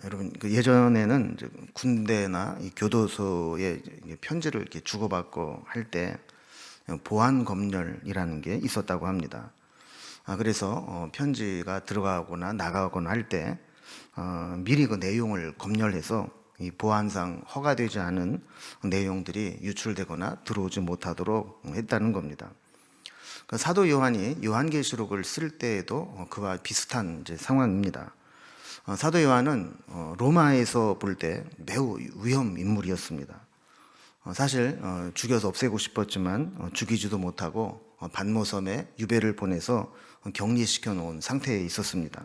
여러분 예전에는 이제 군대나 이 교도소에 편지를 이렇게 주고받고 할 때 보안 검열이라는 게 있었다고 합니다. 그래서 편지가 들어가거나 나가거나 할 때 미리 그 내용을 검열해서 이 보안상 허가되지 않은 내용들이 유출되거나 들어오지 못하도록 했다는 겁니다. 사도 요한이 요한계시록을 쓸 때에도 그와 비슷한 이제 상황입니다. 사도 요한은 로마에서 볼 때 매우 위험 인물이었습니다. 사실 죽여서 없애고 싶었지만 죽이지도 못하고 반모섬에 유배를 보내서 격리시켜 놓은 상태에 있었습니다.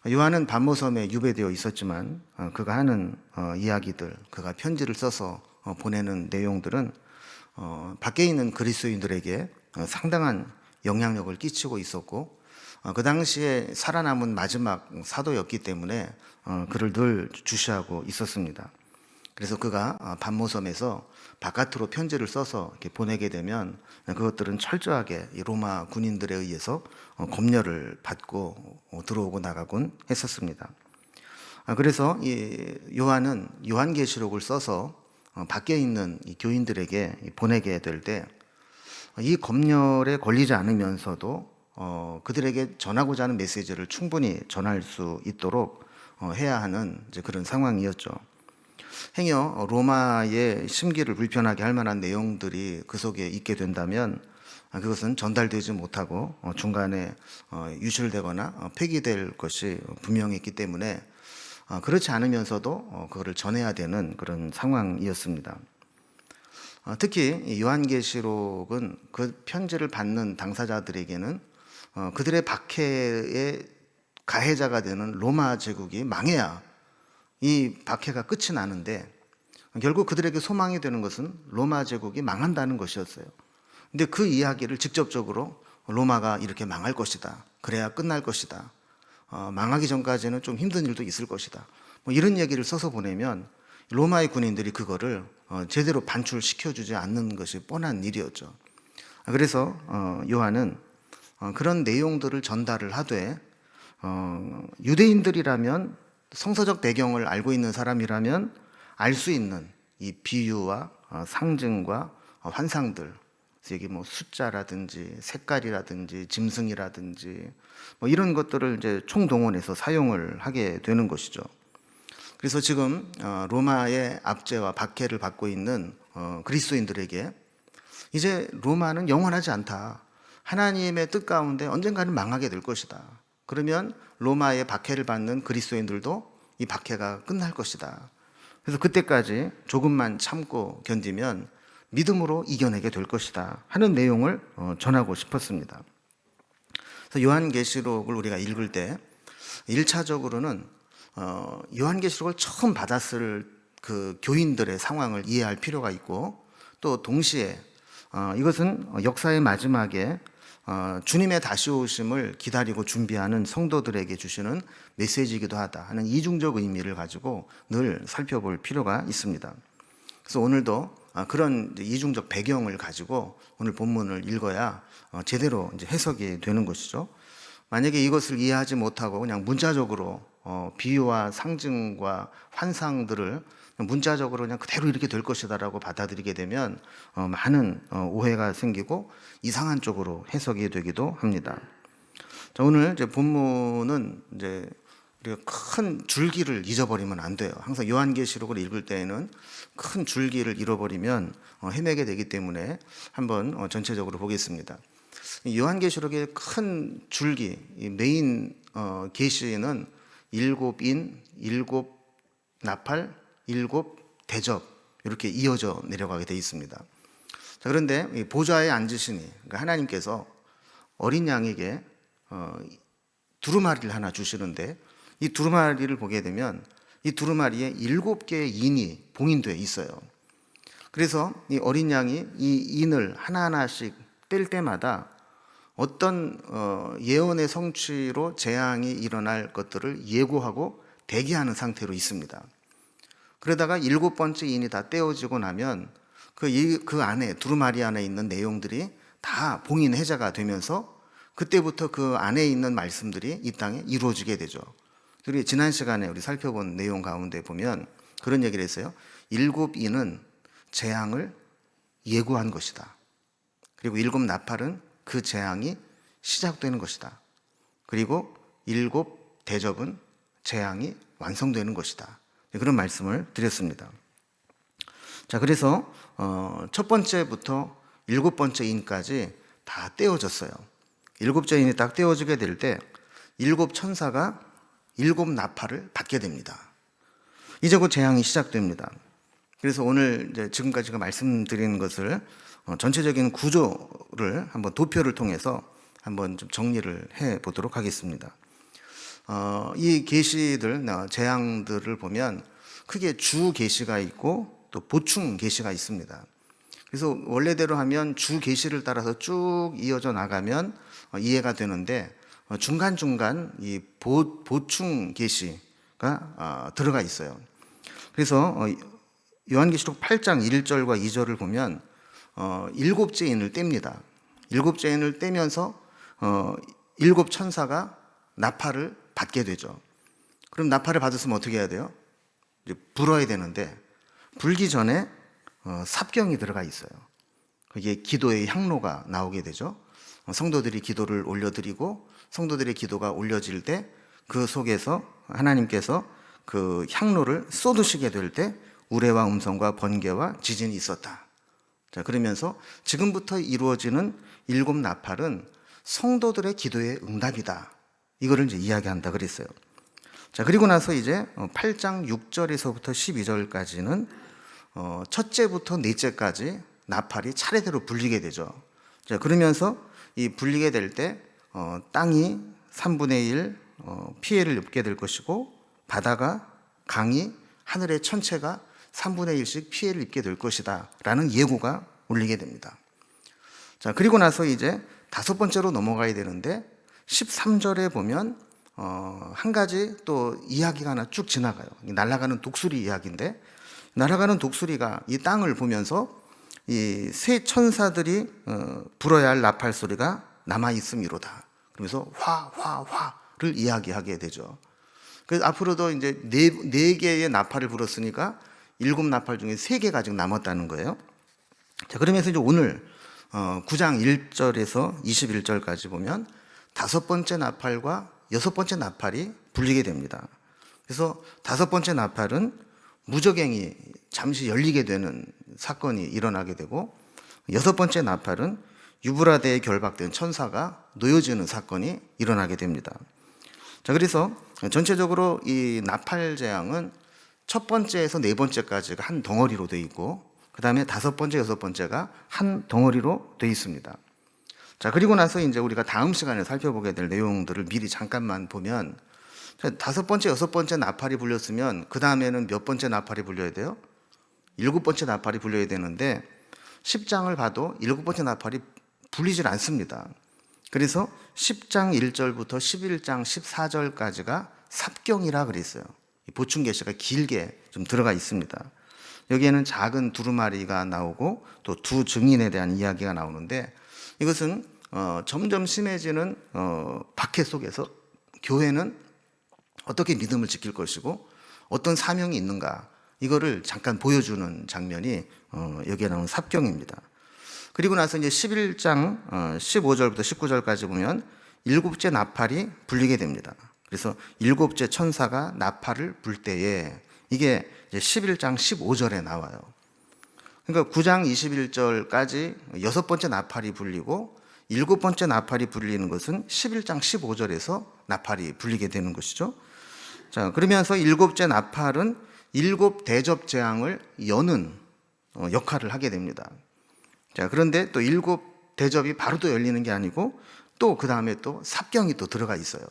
요한은 반모섬에 유배되어 있었지만 그가 하는 이야기들, 그가 편지를 써서 보내는 내용들은 밖에 있는 그리스도인들에게 상당한 영향력을 끼치고 있었고, 그 당시에 살아남은 마지막 사도였기 때문에 그를 늘 주시하고 있었습니다. 그래서 그가 반모섬에서 바깥으로 편지를 써서 이렇게 보내게 되면 그것들은 철저하게 로마 군인들에 의해서 검열을 받고 들어오고 나가곤 했었습니다. 그래서 이 요한은 요한계시록을 써서 밖에 있는 이 교인들에게 보내게 될 때 이 검열에 걸리지 않으면서도 그들에게 전하고자 하는 메시지를 충분히 전할 수 있도록 해야 하는 이제 그런 상황이었죠. 행여 로마의 심기를 불편하게 할 만한 내용들이 그 속에 있게 된다면 그것은 전달되지 못하고 중간에 유출되거나 폐기될 것이 분명했기 때문에 그렇지 않으면서도 그거를 전해야 되는 그런 상황이었습니다. 특히 요한계시록은 그 편지를 받는 당사자들에게는 그들의 박해의 가해자가 되는 로마 제국이 망해야 이 박해가 끝이 나는데, 결국 그들에게 소망이 되는 것은 로마 제국이 망한다는 것이었어요. 근데 그 이야기를 직접적으로 로마가 이렇게 망할 것이다, 그래야 끝날 것이다, 망하기 전까지는 좀 힘든 일도 있을 것이다, 뭐 이런 얘기를 써서 보내면 로마의 군인들이 그거를 제대로 반출시켜주지 않는 것이 뻔한 일이었죠. 그래서 요한은 그런 내용들을 전달을 하되, 유대인들이라면, 성서적 배경을 알고 있는 사람이라면 알 수 있는 이 비유와 상징과 환상들, 여기 뭐 숫자라든지 색깔이라든지 짐승이라든지 뭐 이런 것들을 이제 총동원해서 사용을 하게 되는 것이죠. 그래서 지금 로마의 압제와 박해를 받고 있는 그리스도인들에게 이제 로마는 영원하지 않다, 하나님의 뜻 가운데 언젠가는 망하게 될 것이다, 그러면 로마의 박해를 받는 그리스도인들도 이 박해가 끝날 것이다, 그래서 그때까지 조금만 참고 견디면 믿음으로 이겨내게 될 것이다 하는 내용을 전하고 싶었습니다. 그래서 요한계시록을 우리가 읽을 때 1차적으로는 요한계시록을 처음 받았을 그 교인들의 상황을 이해할 필요가 있고, 또 동시에 이것은 역사의 마지막에 주님의 다시 오심을 기다리고 준비하는 성도들에게 주시는 메시지이기도 하다 하는 이중적 의미를 가지고 늘 살펴볼 필요가 있습니다. 그래서 오늘도 그런 이중적 배경을 가지고 오늘 본문을 읽어야 제대로 이제 해석이 되는 것이죠. 만약에 이것을 이해하지 못하고 그냥 문자적으로 비유와 상징과 환상들을 문자적으로 그냥 그대로 이렇게 될 것이다라고 받아들이게 되면 많은 오해가 생기고 이상한 쪽으로 해석이 되기도 합니다. 자, 오늘 이제 본문은 이제 우리가 큰 줄기를 잊어버리면 안 돼요. 항상 요한계시록을 읽을 때에는 큰 줄기를 잃어버리면 헤매게 되기 때문에 한번 전체적으로 보겠습니다. 요한계시록의 큰 줄기, 메인 계시는 7인, 7나팔, 7대접 이렇게 이어져 내려가게 되어 있습니다. 자, 그런데 보좌에 앉으시니, 그러니까 하나님께서 어린 양에게 두루마리를 하나 주시는데, 이 두루마리를 보게 되면 이 두루마리에 7개의 인이 봉인되어 있어요. 그래서 이 어린 양이 이 인을 하나하나씩 뗄 때마다 어떤 예언의 성취로 재앙이 일어날 것들을 예고하고 대기하는 상태로 있습니다. 그러다가 7번째 인이 다 떼어지고 나면 그 안에, 두루마리 안에 있는 내용들이 다 봉인 해제가 되면서 그때부터 그 안에 있는 말씀들이 이 땅에 이루어지게 되죠. 우리 지난 시간에 우리 살펴본 내용 가운데 보면 그런 얘기를 했어요. 7인은 재앙을 예고한 것이다. 그리고 7 나팔은 그 재앙이 시작되는 것이다. 그리고 7 대접은 재앙이 완성되는 것이다. 그런 말씀을 드렸습니다. 자, 그래서 첫 번째부터 7번째 인까지 다 떼어졌어요. 7째 인이 딱 떼어지게 될 때 7 천사가 7 나팔을 받게 됩니다. 이제 곧 재앙이 시작됩니다. 그래서 오늘 이제 지금까지 제가 말씀드린 것을 전체적인 구조를 한번 도표를 통해서 한번 좀 정리를 해 보도록 하겠습니다. 이 계시들, 재앙들을 보면 크게 주 계시가 있고 또 보충 계시가 있습니다. 그래서 원래대로 하면 주 계시를 따라서 쭉 이어져 나가면 이해가 되는데 중간중간 이 보충 계시가 들어가 있어요. 그래서 요한계시록 8장 1절과 2절을 보면 7째 인을 뗍니다. 7째 인을 떼면서 7 천사가 나팔을 받게 되죠. 그럼 나팔을 받았으면 어떻게 해야 돼요? 이제 불어야 되는데 불기 전에 삽경이 들어가 있어요. 그게 기도의 향로가 나오게 되죠. 성도들이 기도를 올려드리고 성도들의 기도가 올려질 때 그 속에서 하나님께서 그 향로를 쏟으시게 될 때 우레와 음성과 번개와 지진이 있었다. 자, 그러면서 지금부터 이루어지는 7 나팔은 성도들의 기도의 응답이다. 이거를 이제 이야기한다 그랬어요. 자, 그리고 나서 이제 8장 6절에서부터 12절까지는 첫째부터 넷째까지 나팔이 차례대로 불리게 되죠. 자, 그러면서 이 불리게 될 때 땅이 3분의 1 피해를 입게 될 것이고 바다가 강이 하늘의 천체가 3분의 1씩 피해를 입게 될 것이다 라는 예고가 울리게 됩니다. 자, 그리고 나서 이제 5번째로 넘어가야 되는데 13절에 보면 한 가지 또 이야기가 하나 쭉 지나가요. 날아가는 독수리 이야기인데 날아가는 독수리가 이 땅을 보면서 이 세 천사들이 불어야 할 나팔 소리가 남아 있음이로다. 그러면서 화를 이야기하게 되죠. 그래서 앞으로도 이제 네 개의 나팔을 불었으니까 7 나팔 중에 3개가 아직 남았다는 거예요. 자, 그러면서 이제 오늘 9장 1절에서 21절까지 보면 5번째 나팔과 6번째 나팔이 불리게 됩니다. 그래서 5번째 나팔은 무저갱이 잠시 열리게 되는 사건이 일어나게 되고 6번째 나팔은 유브라데에 결박된 천사가 놓여지는 사건이 일어나게 됩니다. 자, 그래서 전체적으로 이 나팔 재앙은 첫 번째에서 네 번째까지가 한 덩어리로 되어 있고 그 다음에 5번째, 6번째가 한 덩어리로 되어 있습니다. 자, 그리고 나서 이제 우리가 다음 시간에 살펴보게 될 내용들을 미리 잠깐만 보면 5번째, 6번째 나팔이 불렸으면 그 다음에는 몇 번째 나팔이 불려야 돼요? 7번째 나팔이 불려야 되는데 10장을 봐도 7번째 나팔이 불리질 않습니다. 그래서 10장 1절부터 11장 14절까지가 삽경이라 그랬어요. 보충 계시가 길게 좀 들어가 있습니다. 여기에는 작은 두루마리가 나오고 또 두 증인에 대한 이야기가 나오는데 이것은 점점 심해지는 박해 속에서 교회는 어떻게 믿음을 지킬 것이고 어떤 사명이 있는가 이거를 잠깐 보여주는 장면이 여기에 나오는 삽경입니다. 그리고 나서 이제 11장 15절부터 19절까지 보면 7째 나팔이 불리게 됩니다. 그래서 7째 천사가 나팔을 불 때에 이게 이제 11장 15절에 나와요. 그러니까 9장 21절까지 6번째 나팔이 불리고 7번째 나팔이 불리는 것은 11장 15절에서 나팔이 불리게 되는 것이죠. 자, 그러면서 7째 나팔은 7 대접 재앙을 여는 역할을 하게 됩니다. 자, 그런데 또 7 대접이 바로 또 열리는 게 아니고 또 그 다음에 또 삽경이 또 들어가 있어요.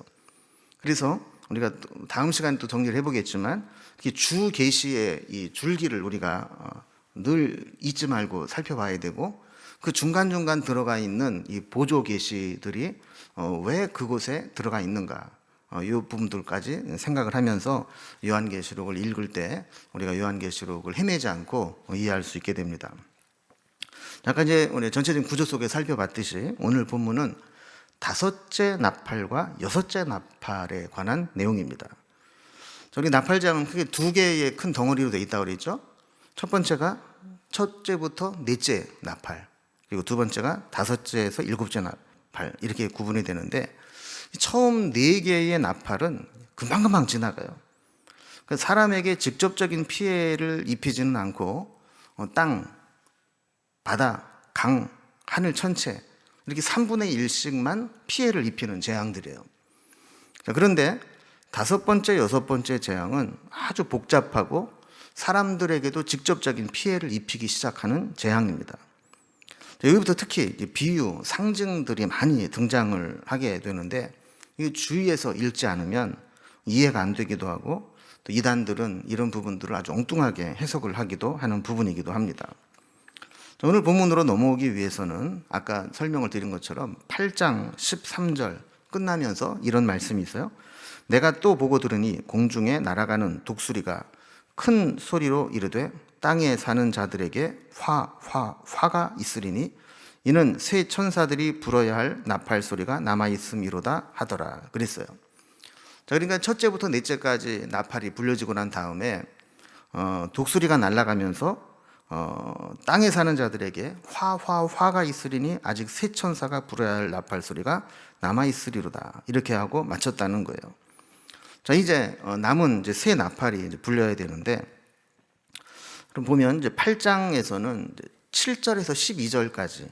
그래서 우리가 다음 시간에 또 정리를 해보겠지만 주 계시의 이 줄기를 우리가 늘 잊지 말고 살펴봐야 되고 그 중간중간 들어가 있는 이 보조 계시들이 왜 그곳에 들어가 있는가 이 부분들까지 생각을 하면서 요한계시록을 읽을 때 우리가 요한계시록을 헤매지 않고 이해할 수 있게 됩니다. 아까 이제 우리 전체적인 구조 속에 살펴봤듯이 오늘 본문은 5째 나팔과 6째 나팔에 관한 내용입니다. 우리 나팔장은 크게 두 개의 큰 덩어리로 되어 있다고 그랬죠. 첫 번째가 첫째부터 넷째 나팔, 그리고 두 번째가 다섯째에서 일곱째 나팔, 이렇게 구분이 되는데, 처음 네 개의 나팔은 금방금방 지나가요. 사람에게 직접적인 피해를 입히지는 않고 땅, 바다, 강, 하늘 전체 이렇게 3분의 1씩만 피해를 입히는 재앙들이에요. 그런데 다섯 번째, 여섯 번째 재앙은 아주 복잡하고 사람들에게도 직접적인 피해를 입히기 시작하는 재앙입니다. 여기부터 특히 비유, 상징들이 많이 등장을 하게 되는데, 이 주의해서 읽지 않으면 이해가 안 되기도 하고, 또 이단들은 이런 부분들을 아주 엉뚱하게 해석을 하기도 하는 부분이기도 합니다. 오늘 본문으로 넘어오기 위해서는 아까 설명을 드린 것처럼 8장 13절 끝나면서 이런 말씀이 있어요. 내가 또 보고 들으니 공중에 날아가는 독수리가 큰 소리로 이르되 땅에 사는 자들에게 화가 있으리니 이는 새 천사들이 불어야 할 나팔 소리가 남아있음이로다 하더라 그랬어요. 자, 그러니까 첫째부터 넷째까지 나팔이 불려지고 난 다음에 독수리가 날아가면서 땅에 사는 자들에게 화가 있으리니 아직 새 천사가 불어야 할 나팔 소리가 남아있으리로다, 이렇게 하고 마쳤다는 거예요. 자, 이제 남은 이제 새 나팔이 이제 불려야 되는데, 그럼 보면 이제 8장에서는 7절에서 12절까지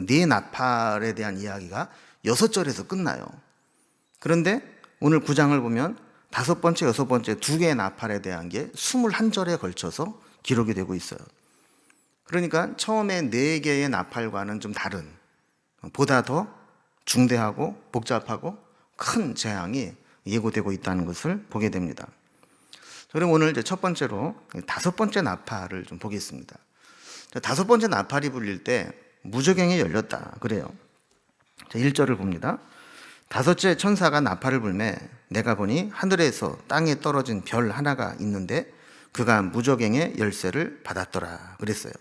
네 나팔에 대한 이야기가 6절에서 끝나요. 그런데 오늘 9장을 보면 다섯 번째, 여섯 번째 두 개의 나팔에 대한 게 21절에 걸쳐서 기록이 되고 있어요. 그러니까 처음에 네 개의 나팔과는 좀 다른, 보다 더 중대하고 복잡하고 큰 재앙이 예고되고 있다는 것을 보게 됩니다. 그럼 오늘 이제 첫 번째로 다섯 번째 나팔을 좀 보겠습니다. 다섯 번째 나팔이 불릴 때 무저갱이 열렸다 그래요. 1절을 봅니다. 다섯째 천사가 나팔을 불매 내가 보니 하늘에서 땅에 떨어진 별 하나가 있는데 그가 무저갱의 열쇠를 받았더라 그랬어요.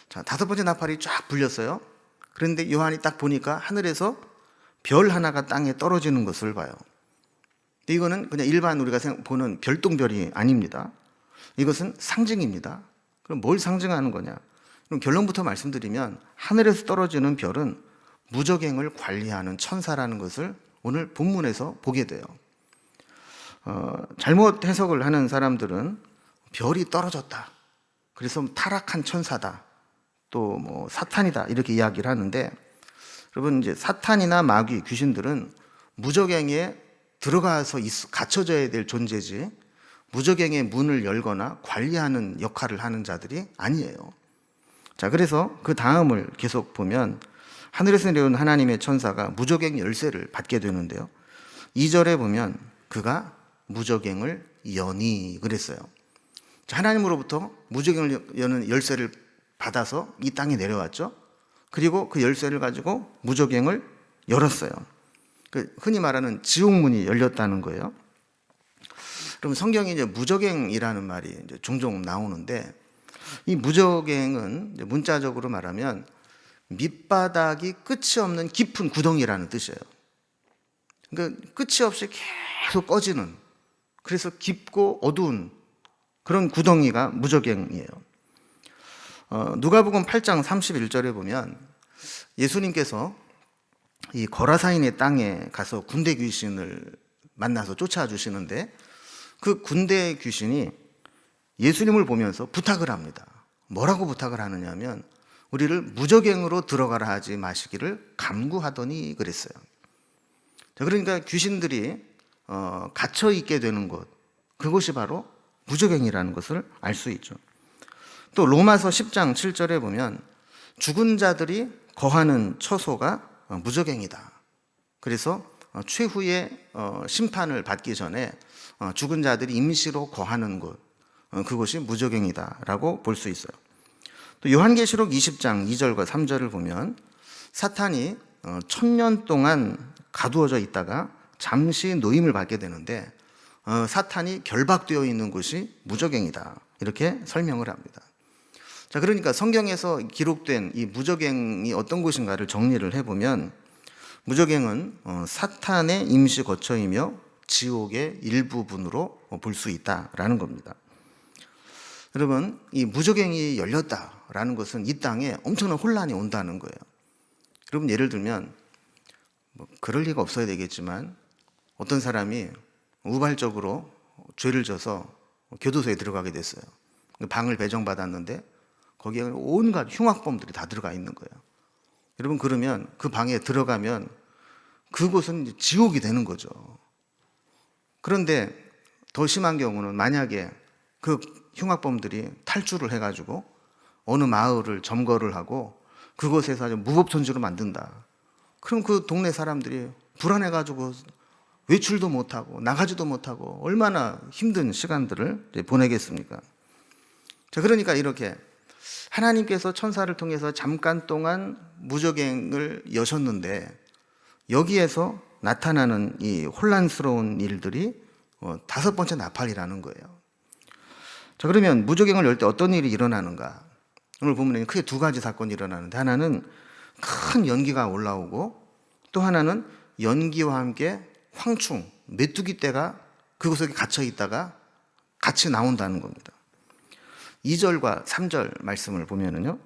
자, 다섯 번째 나팔이 쫙 불렸어요. 그런데 요한이 딱 보니까 하늘에서 별 하나가 땅에 떨어지는 것을 봐요. 이거는 그냥 일반 우리가 보는 별똥별이 아닙니다. 이것은 상징입니다. 그럼 뭘 상징하는 거냐? 그럼 결론부터 말씀드리면 하늘에서 떨어지는 별은 무저갱을 관리하는 천사라는 것을 오늘 본문에서 보게 돼요. 잘못 해석을 하는 사람들은 별이 떨어졌다, 그래서 타락한 천사다, 또 뭐 사탄이다, 이렇게 이야기를 하는데, 여러분 이제 사탄이나 마귀, 귀신들은 무저갱에 들어가서 갇혀져야 될 존재지 무저갱의 문을 열거나 관리하는 역할을 하는 자들이 아니에요. 자, 그래서 그 다음을 계속 보면 하늘에서 내려온 하나님의 천사가 무저갱 열쇠를 받게 되는데요. 2절에 보면 그가 무저갱을 여니 그랬어요. 자, 하나님으로부터 무저갱을 여는 열쇠를 받아서 이 땅에 내려왔죠. 그리고 그 열쇠를 가지고 무저갱을 열었어요. 흔히 말하는 지옥문이 열렸다는 거예요. 그럼 성경에 이제 무저갱이라는 말이 이제 종종 나오는데, 이 무저갱은 이제 문자적으로 말하면 밑바닥이 끝이 없는 깊은 구덩이라는 뜻이에요. 그러니까 끝이 없이 계속 꺼지는, 그래서 깊고 어두운 그런 구덩이가 무저갱이에요. 누가복음 8장 31절에 보면 예수님께서 이 거라사인의 땅에 가서 군대 귀신을 만나서 쫓아주시는데, 그 군대 귀신이 예수님을 보면서 부탁을 합니다. 뭐라고 부탁을 하느냐면 우리를 무저갱으로 들어가라 하지 마시기를 간구하더니 그랬어요. 그러니까 귀신들이 갇혀 있게 되는 곳, 그곳이 바로 무저갱이라는 것을 알 수 있죠. 또 로마서 10장 7절에 보면 죽은 자들이 거하는 처소가 무저갱이다. 그래서 최후의 심판을 받기 전에 죽은 자들이 임시로 거하는 곳, 그곳이 무저갱이다라고 볼 수 있어요. 또 요한계시록 20장 2절과 3절을 보면 사탄이 1000년 동안 가두어져 있다가 잠시 노임을 받게 되는데, 사탄이 결박되어 있는 곳이 무저갱이다, 이렇게 설명을 합니다. 자, 그러니까 성경에서 기록된 이 무저갱이 어떤 곳인가를 정리를 해보면, 무저갱은 사탄의 임시 거처이며 지옥의 일부분으로 볼 수 있다라는 겁니다. 여러분, 이 무저갱이 열렸다라는 것은 이 땅에 엄청난 혼란이 온다는 거예요. 여러분, 예를 들면 그럴 리가 없어야 되겠지만 어떤 사람이 우발적으로 죄를 져서 교도소에 들어가게 됐어요. 방을 배정받았는데 거기에 온갖 흉악범들이 다 들어가 있는 거예요. 여러분, 그러면 그 방에 들어가면 그곳은 이제 지옥이 되는 거죠. 그런데 더 심한 경우는 만약에 그 흉악범들이 탈주를 해가지고 어느 마을을 점거를 하고 그곳에서 아주 무법천지로 만든다. 그럼 그 동네 사람들이 불안해가지고 외출도 못하고 나가지도 못하고 얼마나 힘든 시간들을 보내겠습니까? 자, 그러니까 이렇게 하나님께서 천사를 통해서 잠깐 동안 무저갱을 여셨는데 여기에서 나타나는 이 혼란스러운 일들이 다섯 번째 나팔이라는 거예요. 자, 그러면 무저갱을 열 때 어떤 일이 일어나는가? 오늘 본문에는 크게 두 가지 사건이 일어나는데 하나는 큰 연기가 올라오고 또 하나는 연기와 함께 황충, 메뚜기 떼가 그곳에 갇혀 있다가 같이 나온다는 겁니다. 2절과 3절 말씀을 보면은요,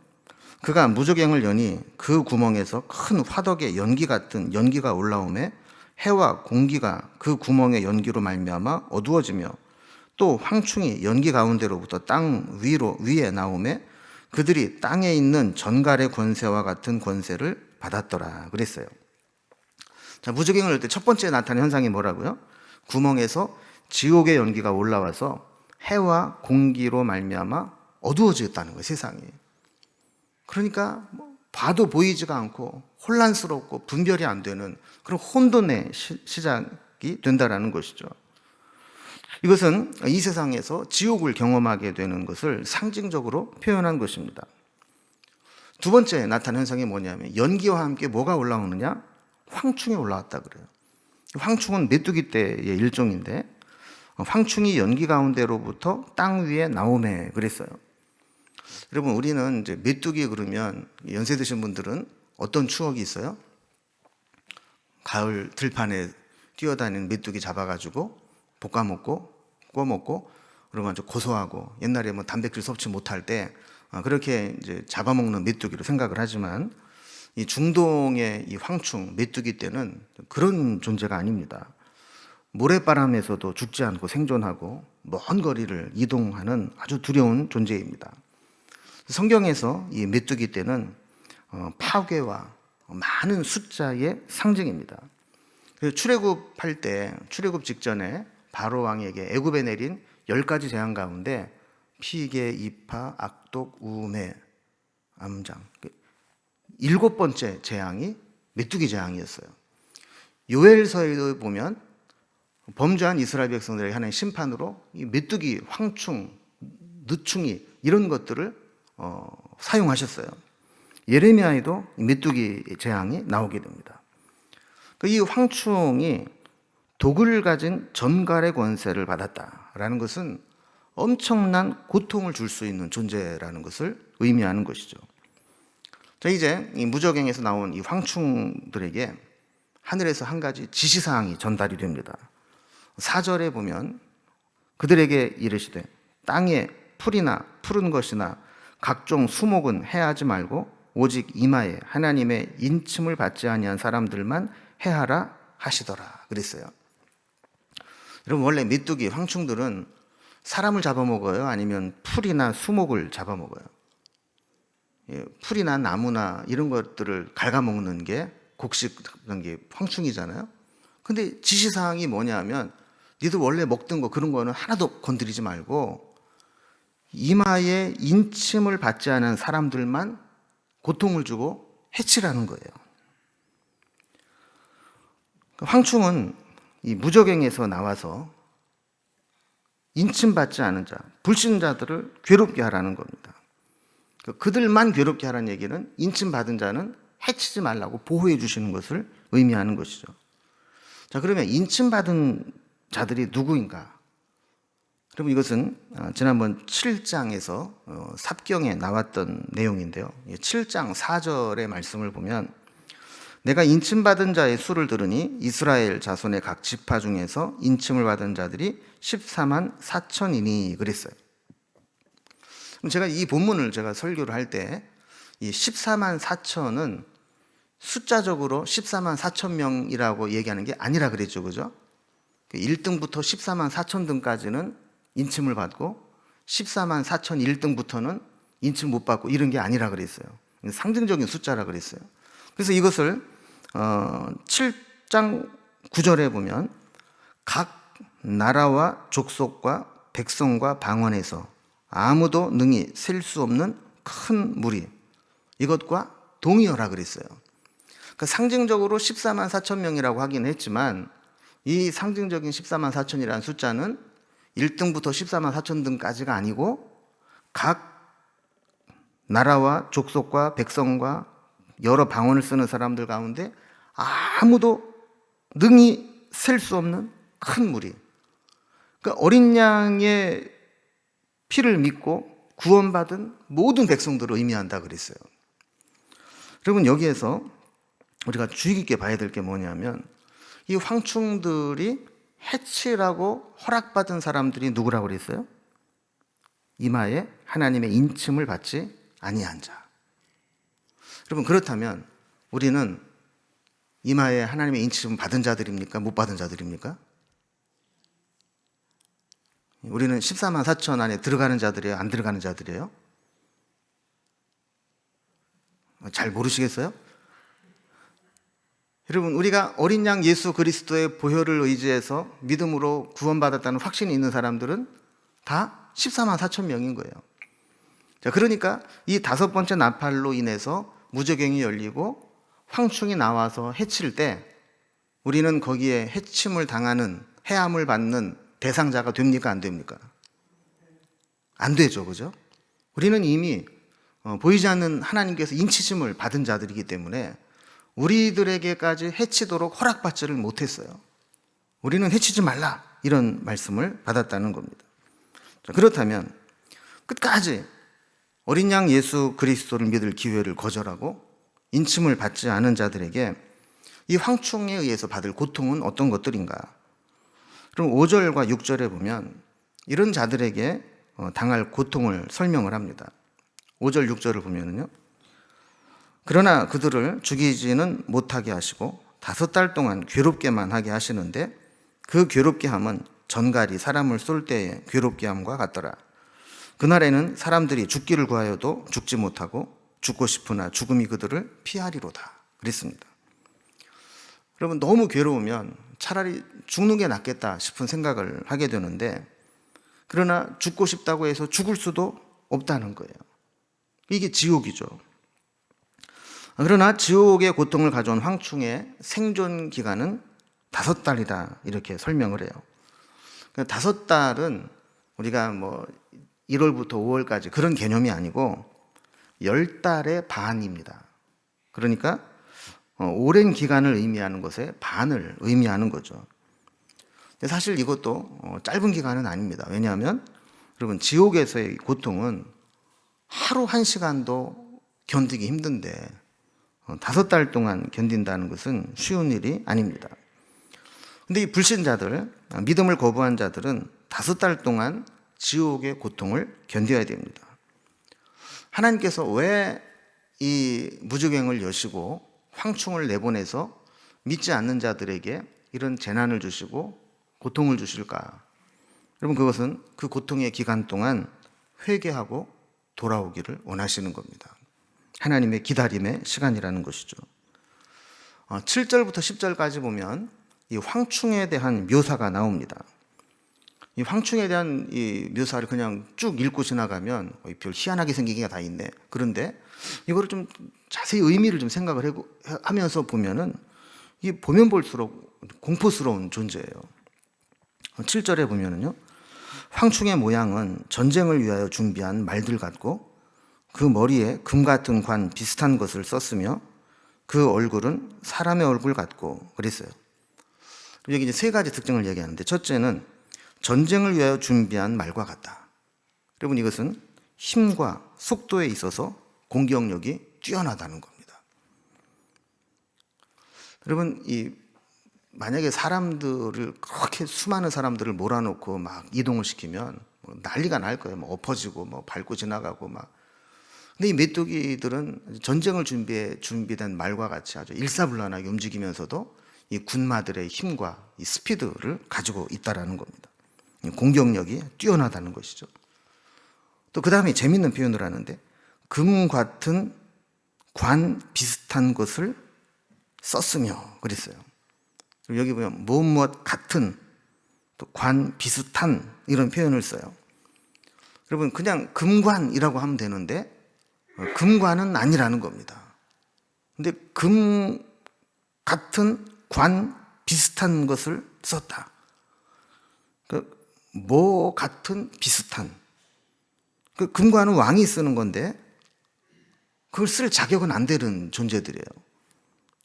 그가 무저갱을 여니 그 구멍에서 큰 화덕의 연기 같은 연기가 올라오매 해와 공기가 그 구멍의 연기로 말미암아 어두워지며 또 황충이 연기 가운데로부터 땅 위에 나오매 그들이 땅에 있는 전갈의 권세와 같은 권세를 받았더라 그랬어요. 자, 무저갱을 열 때 첫 번째 나타난 현상이 뭐라고요? 구멍에서 지옥의 연기가 올라와서 해와 공기로 말미암아 어두워졌다는 거예요, 세상이. 그러니까 봐도 보이지가 않고 혼란스럽고 분별이 안 되는 그런 혼돈의 시작이 된다라는 것이죠. 이것은 이 세상에서 지옥을 경험하게 되는 것을 상징적으로 표현한 것입니다. 두 번째 나타난 현상이 뭐냐면 연기와 함께 뭐가 올라오느냐? 황충이 올라왔다 그래요. 황충은 메뚜기 떼의 일종인데 황충이 연기 가운데로부터 땅 위에 나오매 그랬어요. 여러분, 우리는 이제 메뚜기 그러면 연세 드신 분들은 어떤 추억이 있어요? 가을 들판에 뛰어다니는 메뚜기 잡아가지고 볶아 먹고 구워 먹고 그러면 아주 고소하고 옛날에 뭐 단백질 섭취 못할 때 그렇게 이제 잡아먹는 메뚜기로 생각을 하지만 이 중동의 이 황충 메뚜기 떼는 그런 존재가 아닙니다. 모래바람에서도 죽지 않고 생존하고 먼 거리를 이동하는 아주 두려운 존재입니다. 성경에서 이 메뚜기 떼는 파괴와 많은 숫자의 상징입니다. 출애굽할 때 출애굽 직전에 바로 왕에게 애굽에 내린 10가지 재앙 가운데 피개, 이파, 악독, 우매, 암장 7번째 재앙이 메뚜기 재앙이었어요. 요엘서에 보면 범죄한 이스라엘 백성들에게 하는 심판으로 이 메뚜기, 황충, 느충이 이런 것들을 사용하셨어요. 예레미야에도 메뚜기 재앙이 나오게 됩니다. 이 황충이 독을 가진 전갈의 권세를 받았다라는 것은 엄청난 고통을 줄 수 있는 존재라는 것을 의미하는 것이죠. 자, 이제 이 무저갱에서 나온 이 황충들에게 하늘에서 한 가지 지시사항이 전달이 됩니다. 4절에 보면 그들에게 이르시되 땅에 풀이나 푸른 것이나 각종 수목은 해하지 말고 오직 이마에 하나님의 인침을 받지 아니한 사람들만 해하라 하시더라 그랬어요. 여러분, 원래 메뚜기, 황충들은 사람을 잡아먹어요? 아니면 풀이나 수목을 잡아먹어요? 풀이나 나무나 이런 것들을 갉아먹는 게 곡식 그런 게 황충이잖아요. 근데 지시사항이 뭐냐 하면 니들 원래 먹던 거 그런 거는 하나도 건드리지 말고 이마에 인침을 받지 않은 사람들만 고통을 주고 해치라는 거예요. 황충은 이 무저갱에서 나와서 인침받지 않은 자, 불신자들을 괴롭게 하라는 겁니다. 그들만 괴롭게 하라는 얘기는 인침받은 자는 해치지 말라고 보호해 주시는 것을 의미하는 것이죠. 자, 그러면 인침받은 자들이 누구인가? 그럼 이것은 지난번 7장에서 삽경에 나왔던 내용인데요. 7장 4절의 말씀을 보면 내가 인침받은 자의 수를 들으니 이스라엘 자손의 각 지파 중에서 인침을 받은 자들이 14만 4천이니 그랬어요. 그럼 제가 이 본문을 제가 설교를 할 때 이 14만 4천은 숫자적으로 14만 4천 명이라고 얘기하는 게 아니라 그랬죠. 그죠? 1등부터 14만 4천 등까지는 인침을 받고 14만 4천 1등부터는 인침 못 받고 이런 게 아니라 그랬어요. 상징적인 숫자라 그랬어요. 그래서 이것을 7장 9절에 보면 각 나라와 족속과 백성과 방언에서 아무도 능히 셀 수 없는 큰 무리, 이것과 동의어라 그랬어요. 그러니까 상징적으로 14만 4천 명이라고 하긴 했지만 이 상징적인 14만 4천이라는 숫자는 1등부터 14만 4천 등까지가 아니고 각 나라와 족속과 백성과 여러 방언을 쓰는 사람들 가운데 아무도 능히 셀 수 없는 큰 무리. 그러니까 어린 양의 피를 믿고 구원받은 모든 백성들을 의미한다 그랬어요. 여러분, 여기에서 우리가 주의 깊게 봐야 될 게 뭐냐면 이 황충들이 해치라고 허락받은 사람들이 누구라고 그랬어요? 이마에 하나님의 인침을 받지 아니한 자. 여러분, 그렇다면 우리는 이마에 하나님의 인침을 받은 자들입니까? 못 받은 자들입니까? 우리는 14만 4천 안에 들어가는 자들이에요? 안 들어가는 자들이에요? 잘 모르시겠어요? 여러분, 우리가 어린 양 예수 그리스도의 보혈을 의지해서 믿음으로 구원받았다는 확신이 있는 사람들은 다 14만 4천 명인 거예요. 자, 그러니까 이 5번째 나팔로 인해서 무저갱이 열리고 황충이 나와서 해칠 때 우리는 거기에 해침을 당하는, 해함을 받는 대상자가 됩니까? 안 됩니까? 안 되죠. 그죠? 우리는 이미 보이지 않는 하나님께서 인치심을 받은 자들이기 때문에 우리들에게까지 해치도록 허락받지를 못했어요. 우리는 해치지 말라, 이런 말씀을 받았다는 겁니다. 자, 그렇다면 끝까지 어린 양 예수 그리스도를 믿을 기회를 거절하고 인침을 받지 않은 자들에게 이 황충에 의해서 받을 고통은 어떤 것들인가? 그럼 5절과 6절에 보면 이런 자들에게 당할 고통을 설명을 합니다. 5절, 6절을 보면요. 그러나 그들을 죽이지는 못하게 하시고 5달 동안 괴롭게만 하게 하시는데 그 괴롭게 함은 전갈이 사람을 쏠 때의 괴롭게 함과 같더라. 그날에는 사람들이 죽기를 구하여도 죽지 못하고 죽고 싶으나 죽음이 그들을 피하리로다 그랬습니다. 여러분, 너무 괴로우면 차라리 죽는 게 낫겠다 싶은 생각을 하게 되는데 그러나 죽고 싶다고 해서 죽을 수도 없다는 거예요. 이게 지옥이죠. 그러나 지옥의 고통을 가져온 황충의 생존 기간은 5달이다 이렇게 설명을 해요. 5달은 우리가 뭐 1월부터 5월까지 그런 개념이 아니고 10달의 반입니다. 그러니까 오랜 기간을 의미하는 것에 반을 의미하는 거죠. 근데 사실 이것도 짧은 기간은 아닙니다. 왜냐하면 여러분, 지옥에서의 고통은 하루 1시간도 견디기 힘든데 5달 동안 견딘다는 것은 쉬운 일이 아닙니다. 근데 이 불신자들, 믿음을 거부한 자들은 5달 동안 지옥의 고통을 견뎌야 됩니다. 하나님께서 왜 이 무저갱을 여시고 황충을 내보내서 믿지 않는 자들에게 이런 재난을 주시고 고통을 주실까? 여러분, 그것은 그 고통의 기간 동안 회개하고 돌아오기를 원하시는 겁니다. 하나님의 기다림의 시간이라는 것이죠. 7절부터 10절까지 보면 이 황충에 대한 묘사가 나옵니다. 이 황충에 대한 이 묘사를 그냥 쭉 읽고 지나가면 별 희한하게 생긴 게 다 있네. 그런데 이거를 좀 자세히 의미를 좀 생각을 하면서 보면은 이게 보면 볼수록 공포스러운 존재예요. 7절에 보면은요, 황충의 모양은 전쟁을 위하여 준비한 말들 같고 그 머리에 금 같은 관 비슷한 것을 썼으며 그 얼굴은 사람의 얼굴 같고 그랬어요. 여기 이제 3가지 특징을 얘기하는데, 첫째는 전쟁을 위하여 준비한 말과 같다. 여러분, 이것은 힘과 속도에 있어서 공격력이 뛰어나다는 겁니다. 여러분, 만약에 사람들을 그렇게 수많은 사람들을 몰아놓고 막 이동을 시키면 뭐 난리가 날 거예요. 뭐 엎어지고 뭐 밟고 지나가고 막. 근데 이 메뚜기들은 전쟁을 준비된 말과 같이 아주 일사불란하게 움직이면서도 이 군마들의 힘과 이 스피드를 가지고 있다라는 겁니다. 공격력이 뛰어나다는 것이죠. 또 그 다음에 재밌는 표현을 하는데, 금 같은 관 비슷한 것을 썼으며 그랬어요. 여기 보면 무엇 같은, 또 관 비슷한 이런 표현을 써요. 여러분, 그냥 금관이라고 하면 되는데 금관은 아니라는 겁니다. 근데 금 같은 관 비슷한 것을 썼다. 뭐 같은 비슷한. 금관은 왕이 쓰는 건데 그걸 쓸 자격은 안 되는 존재들이에요.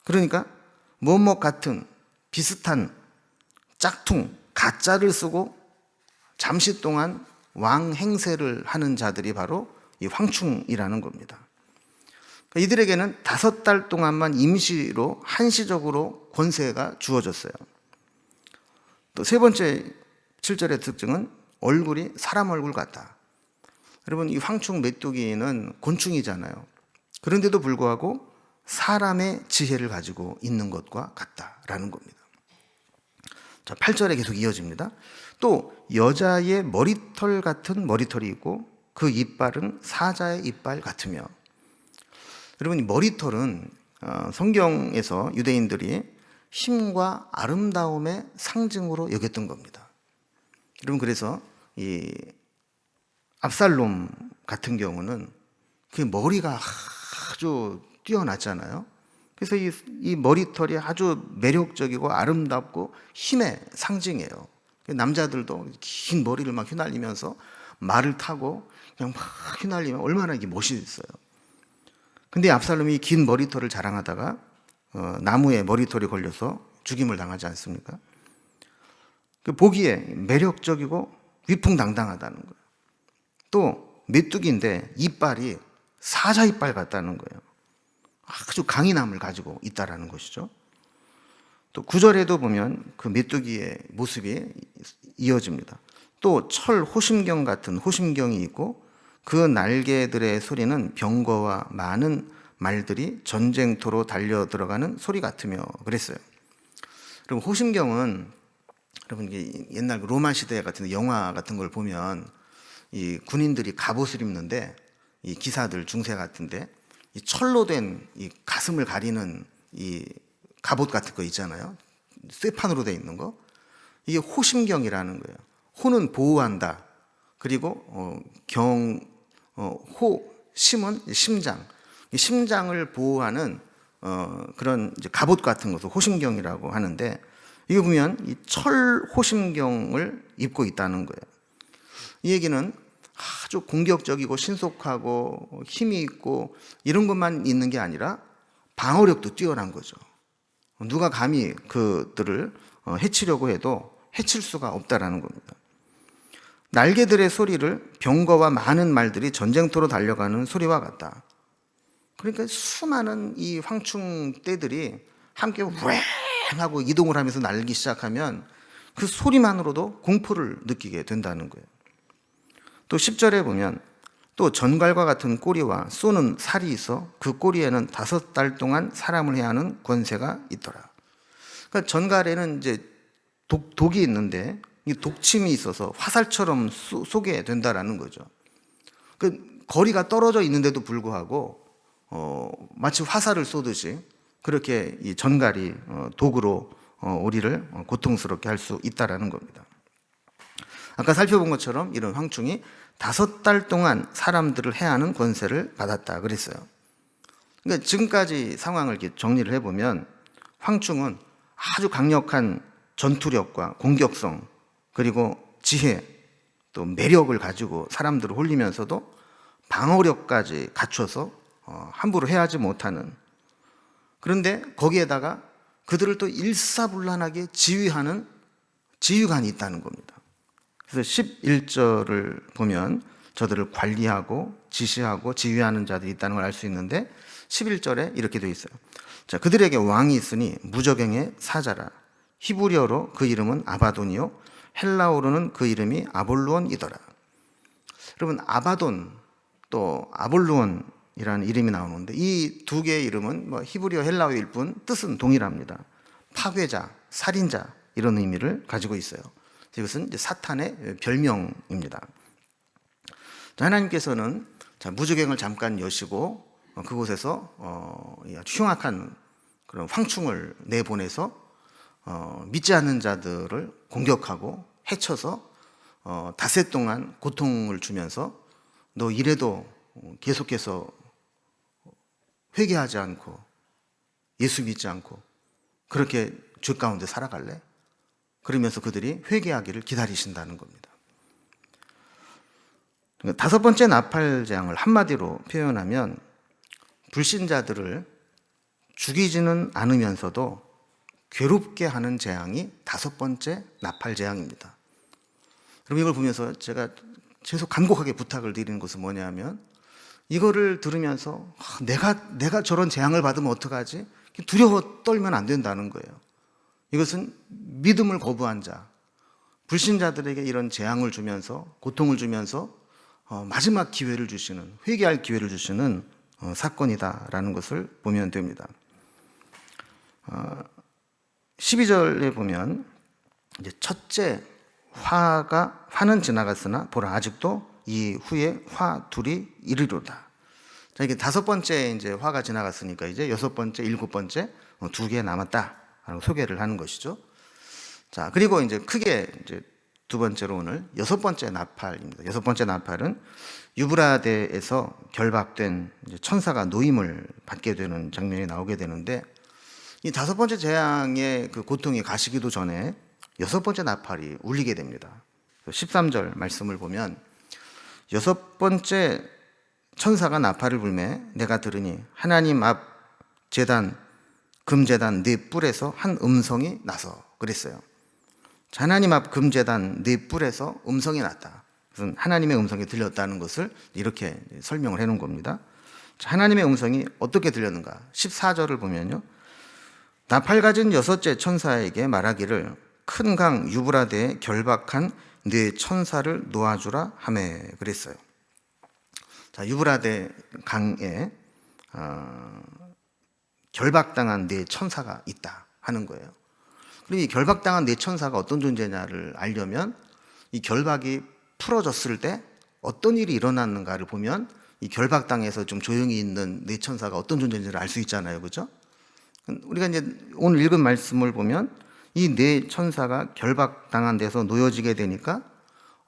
그러니까 뭐뭐 같은 비슷한 짝퉁 가짜를 쓰고 잠시 동안 왕 행세를 하는 자들이 바로 이 황충이라는 겁니다. 이들에게는 5달 동안만 임시로 한시적으로 권세가 주어졌어요. 또 세 번째 7절의 특징은 얼굴이 사람 얼굴 같다. 여러분, 이 황충 메뚜기는 곤충이잖아요. 그런데도 불구하고 사람의 지혜를 가지고 있는 것과 같다라는 겁니다. 자, 8절에 계속 이어집니다. 또 여자의 머리털 같은 머리털이 있고 그 이빨은 사자의 이빨 같으며. 여러분, 이 머리털은 성경에서 유대인들이 힘과 아름다움의 상징으로 여겼던 겁니다. 여러분, 그래서 이 압살롬 같은 경우는 그 머리가 아주 뛰어났잖아요. 그래서 이 머리털이 아주 매력적이고 아름답고 힘의 상징이에요. 남자들도 긴 머리를 막 휘날리면서 말을 타고 그냥 막 휘날리면 얼마나 이게 멋있어요. 근데 압살롬이 긴 머리털을 자랑하다가 나무에 머리털이 걸려서 죽임을 당하지 않습니까? 보기에 매력적이고 위풍당당하다는 거예요. 또 메뚜기인데 이빨이 사자 이빨 같다는 거예요. 아주 강인함을 가지고 있다라는 것이죠. 또 9절에도 보면 그 메뚜기의 모습이 이어집니다. 또 철 호심경 같은 호심경이 있고 그 날개들의 소리는 병거와 많은 말들이 전쟁터로 달려 들어가는 소리 같으며 그랬어요. 그럼 호심경은 여러분, 옛날 로마 시대 같은 영화 같은 걸 보면 이 군인들이 갑옷을 입는데 이 기사들 중세 같은데 이 철로 된 이 가슴을 가리는 이 갑옷 같은 거 있잖아요. 쇠판으로 돼 있는 거. 이게 호심경이라는 거예요. 호는 보호한다. 그리고 심은 심장. 이 심장을 보호하는 그런 이제 갑옷 같은 것을 호심경이라고 하는데, 이거 보면 이 철 호심경을 입고 있다는 거예요. 이 얘기는 아주 공격적이고 신속하고 힘이 있고 이런 것만 있는 게 아니라 방어력도 뛰어난 거죠. 누가 감히 그들을 해치려고 해도 해칠 수가 없다라는 겁니다. 날개들의 소리를 병거와 많은 말들이 전쟁터로 달려가는 소리와 같다. 그러니까 수많은 이 황충 떼들이 함께 왱 하고 이동을 하면서 날기 시작하면 그 소리만으로도 공포를 느끼게 된다는 거예요. 또 10절에 보면 또 전갈과 같은 꼬리와 쏘는 살이 있어 그 꼬리에는 5달 동안 사람을 해야 하는 권세가 있더라. 그러니까 전갈에는 이제 독이 있는데 이 독침이 있어서 화살처럼 쏘게 된다라는 거죠. 그 거리가 떨어져 있는데도 불구하고 마치 화살을 쏘듯이 그렇게 이 전갈이 독으로 우리를 고통스럽게 할 수 있다라는 겁니다. 아까 살펴본 것처럼 이런 황충이 5달 동안 사람들을 해야 하는 권세를 받았다 그랬어요. 그러니까 지금까지 상황을 이렇게 정리를 해보면 황충은 아주 강력한 전투력과 공격성 그리고 지혜 또 매력을 가지고 사람들을 홀리면서도 방어력까지 갖춰서 함부로 해하지 못하는, 그런데 거기에다가 그들을 또 일사불란하게 지휘하는 지휘관이 있다는 겁니다. 그래서 11절을 보면 저들을 관리하고 지시하고 지휘하는 자들이 있다는 걸 알 수 있는데 11절에 이렇게 되어 있어요. 자, 그들에게 왕이 있으니 무저갱의 사자라. 히브리어로 그 이름은 아바돈이요 헬라어로는 그 이름이 아볼루온이더라. 여러분, 아바돈 또 아볼루온이라는 이름이 나오는데 이 두 개의 이름은 뭐 히브리어 헬라어일 뿐 뜻은 동일합니다. 파괴자, 살인자 이런 의미를 가지고 있어요. 이것은 이제 사탄의 별명입니다. 자, 하나님께서는 무저갱을 잠깐 여시고 그곳에서 아주 흉악한 그런 황충을 내보내서 믿지 않는 자들을 공격하고 해쳐서 닷새 동안 고통을 주면서 너 이래도 계속해서 회개하지 않고 예수 믿지 않고 그렇게 죄 가운데 살아갈래? 그러면서 그들이 회개하기를 기다리신다는 겁니다. 다섯 번째 나팔 재앙을 한마디로 표현하면 불신자들을 죽이지는 않으면서도 괴롭게 하는 재앙이 다섯 번째 나팔 재앙입니다. 그럼 이걸 보면서 제가 계속 간곡하게 부탁을 드리는 것은 뭐냐면 이거를 들으면서 내가 저런 재앙을 받으면 어떡하지? 두려워 떨면 안 된다는 거예요. 이것은 믿음을 거부한 자, 불신자들에게 이런 재앙을 주면서 고통을 주면서 마지막 기회를 주시는, 회개할 기회를 주시는 사건이다라는 것을 보면 됩니다. 12절에 보면 이제 첫째 화는 지나갔으나 보라 아직도 이 후에 화 둘이 이르리로다. 자, 이게 다섯 번째 이제 화가 지나갔으니까 이제 여섯 번째, 일곱 번째 두 개 남았다라고 소개를 하는 것이죠. 자, 그리고 이제 크게 이제 두 번째로 오늘 여섯 번째 나팔입니다. 여섯 번째 나팔은 유브라데에서 결박된 천사가 노임을 받게 되는 장면이 나오게 되는데 이 다섯 번째 재앙의 그 고통이 가시기도 전에 여섯 번째 나팔이 울리게 됩니다. 13절 말씀을 보면 여섯 번째 천사가 나팔을 불매 내가 들으니 하나님 앞 제단 금제단 네 뿔에서 한 음성이 나서 그랬어요. 하나님 앞 금제단 네 뿔에서 음성이 났다. 그래서 하나님의 음성이 들렸다는 것을 이렇게 설명을 해놓은 겁니다. 하나님의 음성이 어떻게 들렸는가? 14절을 보면요. 나팔 가진 여섯째 천사에게 말하기를 큰 강 유브라데에 결박한 네 천사를 놓아주라 하매 그랬어요. 자, 유브라데 강에 결박당한 네 천사가 있다 하는 거예요. 그리고 이 결박당한 네 천사가 어떤 존재냐를 알려면 이 결박이 풀어졌을 때 어떤 일이 일어났는가를 보면 이 결박당해서 좀 조용히 있는 네 천사가 어떤 존재인지를 알 수 있잖아요, 그렇죠? 우리가 이제 오늘 읽은 말씀을 보면 이 네 천사가 결박당한 데서 놓여지게 되니까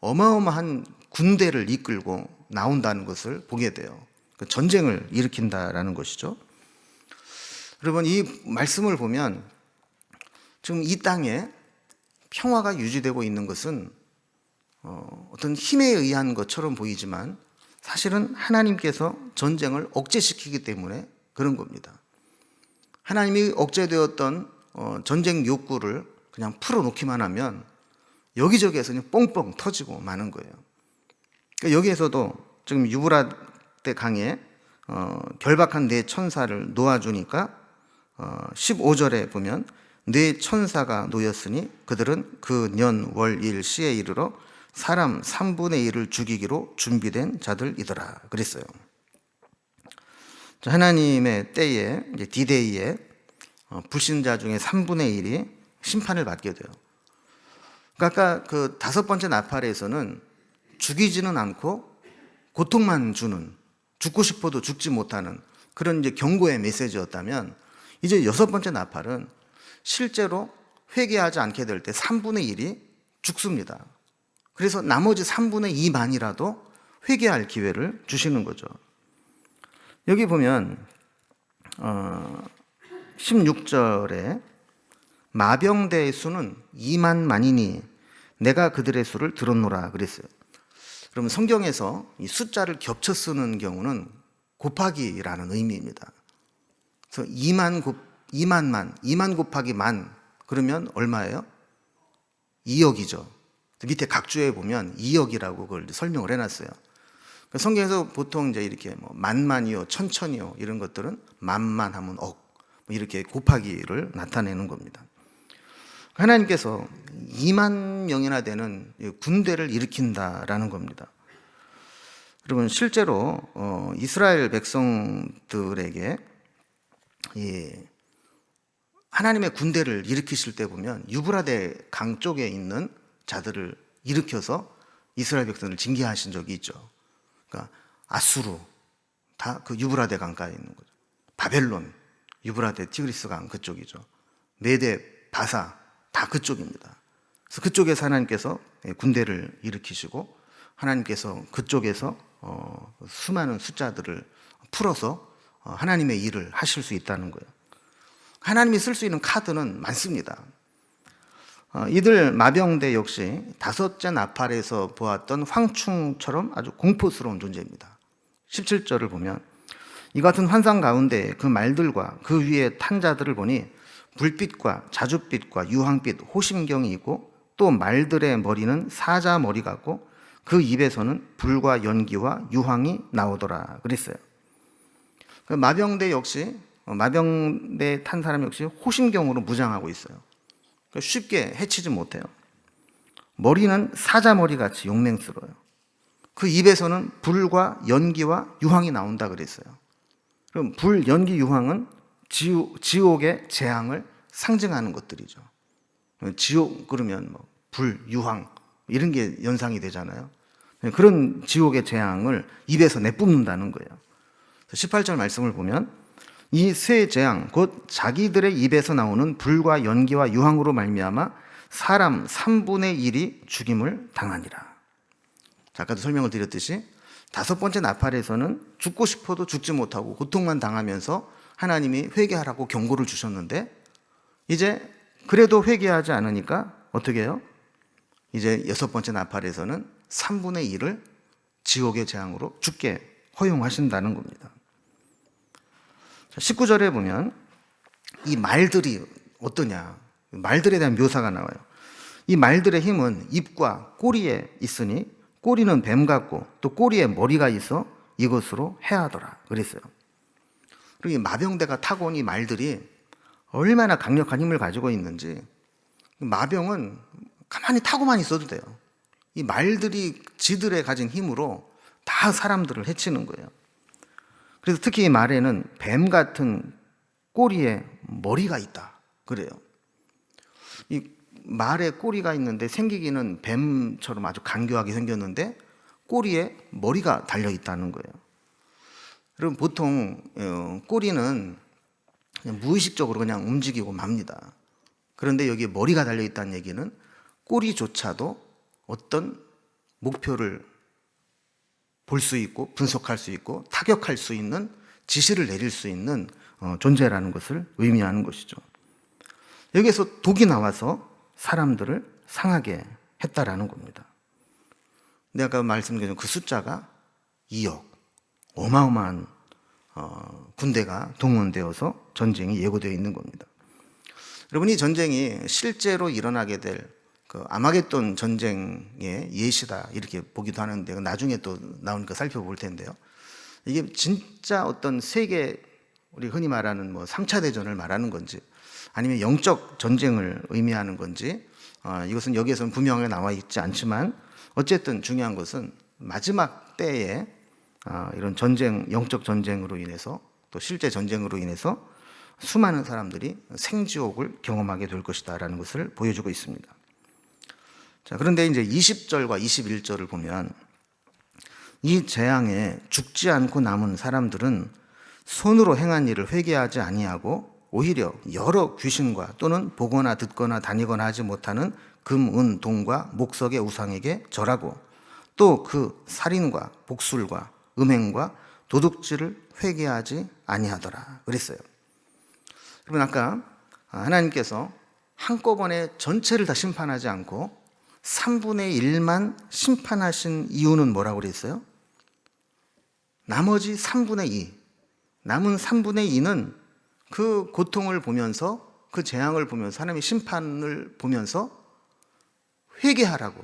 어마어마한 군대를 이끌고 나온다는 것을 보게 돼요. 전쟁을 일으킨다라는 것이죠. 여러분, 이 말씀을 보면 지금 이 땅에 평화가 유지되고 있는 것은 어떤 힘에 의한 것처럼 보이지만 사실은 하나님께서 전쟁을 억제시키기 때문에 그런 겁니다. 하나님이 억제되었던 전쟁 욕구를 그냥 풀어놓기만 하면 여기저기에서 그냥 뻥뻥 터지고 마는 거예요. 그러니까 여기에서도 지금 유브라데 강에 결박한 네 천사를 놓아주니까 15절에 보면 네 천사가 놓였으니 그들은 그 년 월 일 시에 이르러 사람 3분의 1을 죽이기로 준비된 자들이더라 그랬어요. 하나님의 때에 이제 디데이에 불신자 중에 3분의 1이 심판을 받게 돼요. 그러니까 아까 그 다섯 번째 나팔에서는 죽이지는 않고 고통만 주는, 죽고 싶어도 죽지 못하는 그런 이제 경고의 메시지였다면 이제 여섯 번째 나팔은 실제로 회개하지 않게 될 때 3분의 1이 죽습니다. 그래서 나머지 3분의 2만이라도 회개할 기회를 주시는 거죠. 여기 보면 16절에 마병대의 수는 2만만이니 내가 그들의 수를 들었노라 그랬어요. 그러면 성경에서 이 숫자를 겹쳐 쓰는 경우는 곱하기라는 의미입니다. 그래서 2만 곱하기 만 그러면 얼마예요? 2억이죠. 밑에 각주에 보면 2억이라고 그걸 설명을 해놨어요. 성경에서 보통 이제 이렇게 뭐 만만이요, 천천이요 이런 것들은 만만 하면 억, 이렇게 곱하기를 나타내는 겁니다. 하나님께서 2만 명이나 되는 군대를 일으킨다라는 겁니다. 여러분, 실제로 이스라엘 백성들에게 하나님의 군대를 일으키실 때 보면 유브라데 강 쪽에 있는 자들을 일으켜서 이스라엘 백성을 징계하신 적이 있죠. 그러니까 아수르, 다 그 유브라데 강가에 있는 거죠. 바벨론, 유브라데 티그리스 강 그쪽이죠. 메데, 바사 다 그쪽입니다. 그래서 그쪽에서 하나님께서 군대를 일으키시고 하나님께서 그쪽에서 수많은 숫자들을 풀어서 하나님의 일을 하실 수 있다는 거예요. 하나님이 쓸 수 있는 카드는 많습니다. 이들 마병대 역시 다섯째 나팔에서 보았던 황충처럼 아주 공포스러운 존재입니다. 17절을 보면 이 같은 환상 가운데 그 말들과 그 위에 탄 자들을 보니 불빛과 자줏빛과 유황빛 호심경이 있고 또 말들의 머리는 사자 머리 같고 그 입에서는 불과 연기와 유황이 나오더라 그랬어요. 마병대 역시 마병대 탄 사람 역시 호심경으로 무장하고 있어요. 쉽게 해치지 못해요. 머리는 사자 머리 같이 용맹스러워요. 그 입에서는 불과 연기와 유황이 나온다 그랬어요. 그럼 불, 연기, 유황은 지옥의 재앙을 상징하는 것들이죠. 지옥 그러면 뭐 불, 유황 이런 게 연상이 되잖아요. 그런 지옥의 재앙을 입에서 내뿜는다는 거예요. 18절 말씀을 보면 이 세 재앙 곧 자기들의 입에서 나오는 불과 연기와 유황으로 말미암아 사람 3분의 1이 죽임을 당하니라. 아까도 설명을 드렸듯이 다섯 번째 나팔에서는 죽고 싶어도 죽지 못하고 고통만 당하면서 하나님이 회개하라고 경고를 주셨는데 이제 그래도 회개하지 않으니까 어떻게 해요? 이제 여섯 번째 나팔에서는 3분의 1을 지옥의 재앙으로 죽게 허용하신다는 겁니다. 19절에 보면 이 말들이 어떠냐? 말들에 대한 묘사가 나와요. 이 말들의 힘은 입과 꼬리에 있으니 꼬리는 뱀 같고 또 꼬리에 머리가 있어 이것으로 해하더라 그랬어요. 그리고 이 마병대가 타고 온 이 말들이 얼마나 강력한 힘을 가지고 있는지 마병은 가만히 타고만 있어도 돼요. 이 말들이 지들의 가진 힘으로 다 사람들을 해치는 거예요. 그래서 특히 이 말에는 뱀 같은 꼬리에 머리가 있다 그래요. 이 말에 꼬리가 있는데 생기기는 뱀처럼 아주 간교하게 생겼는데 꼬리에 머리가 달려 있다는 거예요. 여러분, 보통 꼬리는 그냥 무의식적으로 그냥 움직이고 맙니다. 그런데 여기에 머리가 달려 있다는 얘기는 꼬리조차도 어떤 목표를 볼 수 있고 분석할 수 있고 타격할 수 있는 지시를 내릴 수 있는 존재라는 것을 의미하는 것이죠. 여기에서 독이 나와서 사람들을 상하게 했다라는 겁니다. 내가 아까 말씀드린 그 숫자가 2억, 어마어마한 군대가 동원되어서 전쟁이 예고되어 있는 겁니다. 여러분, 이 전쟁이 실제로 일어나게 될 그 아마겟돈 전쟁의 예시다 이렇게 보기도 하는데 나중에 또 나오니까 살펴볼 텐데요. 이게 진짜 어떤 세계 우리 흔히 말하는 뭐 3차 대전을 말하는 건지 아니면 영적 전쟁을 의미하는 건지 이것은 여기에서는 분명하게 나와 있지 않지만 어쨌든 중요한 것은 마지막 때에 이런 전쟁, 영적 전쟁으로 인해서 또 실제 전쟁으로 인해서 수많은 사람들이 생지옥을 경험하게 될 것이다라는 것을 보여주고 있습니다. 자, 그런데 이제 20절과 21절을 보면 이 재앙에 죽지 않고 남은 사람들은 손으로 행한 일을 회개하지 아니하고 오히려 여러 귀신과 또는 보거나 듣거나 다니거나 하지 못하는 금, 은, 동과 목석의 우상에게 절하고 또 그 살인과 복술과 음행과 도둑질을 회개하지 아니하더라 그랬어요. 그러면 아까 하나님께서 한꺼번에 전체를 다 심판하지 않고 3분의 1만 심판하신 이유는 뭐라고 그랬어요? 나머지 3분의 2, 남은 3분의 2는 그 고통을 보면서 그 재앙을 보면서 하나님의 심판을 보면서 회개하라고